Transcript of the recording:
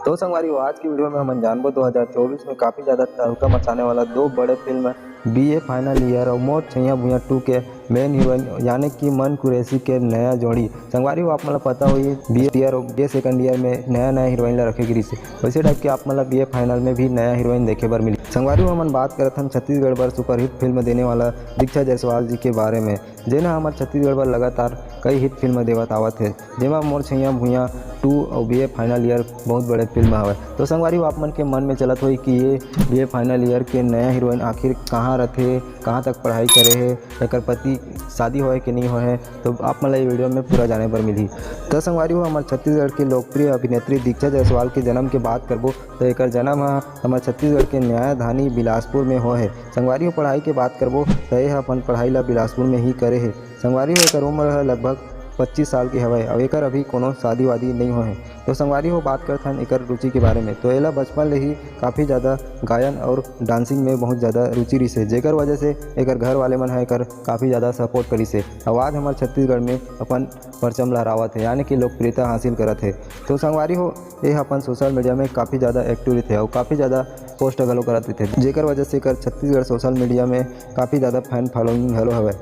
तो संगवारी आज की वीडियो में हम जानबो 2024 में काफ़ी ज़्यादा तहलका मचाने वाला दो बड़े फिल्म बीए फाइनल ईयर और मोर छैया भुइयां 2 के मेन हीरोइन यानी कि मन कुरैशी के नया जोड़ी संगवारी आप मतलब पता हुई बीए ईयर और बीए सेकंड ईयर में नया हीरोइन ला रखे गिरी से वैसे टाइप के आप मतलब बीए फाइनल में भी नया हीरोइन देखे बर मिली। संगवारी हम बात करत हन छत्तीसगढ़ पर सुपरहिट फिल्म देने वाला दीक्षा जायसवाल जी के बारे में, जेना हमारे छत्तीसगढ़ पर लगातार कई हिट फिल्म देवत आवत है, जेमा मोर छैया भुइयां 2 और बीए फाइनल ईयर बहुत बड़े फिल्म हवे। तो संगवारी आप मन के मन में चलत हुई कि ये बीए फाइनल ईयर के नया हीरोइन आखिर कहाँ रथे, कहाँ तक पढ़ाई करे है, एकर पति शादी होए कि नहीं होए, तो आप मन ये वीडियो में पूरा जाने पर मिली। तो संगवारी हमारे छत्तीसगढ़ की लोकप्रिय अभिनेत्री दीक्षा जायसवाल के जन्म के बात करबो तो एक जन्म हमारे छत्तीसगढ़ के न्यायधानी बिलासपुर में हो है। संगवारी पढ़ाई के बात करबो तो यह अपन पढ़ाई ला बिलासपुर में ही करे है। संगवारी एकर उम्र लगभग 25 साल की हवे और एकर अभी कोनो शादी वादी नहीं हो है। तो संगवारी हो बात करते हैं एकर रुचि के बारे में, तो एला बचपन ले ही काफ़ी ज़्यादा गायन और डांसिंग में बहुत ज़्यादा रुचि रही से, जेकर वजह से एकर घर वाले मन है एकर काफ़ी ज़्यादा सपोर्ट करी से आवाज़ हमारे छत्तीसगढ़ में अपन परचम लहरावत है यानी कि लोकप्रियता हासिल करत है। तो संगवारी हो ये अपन सोशल मीडिया में काफ़ी ज़्यादा एक्टिव रहते और काफ़ी ज़्यादा पोस्ट घलो करत रहते, जेकर वजह से एकर छत्तीसगढ़ सोशल मीडिया में काफ़ी ज़्यादा फैन फॉलोइंग घलो हवे।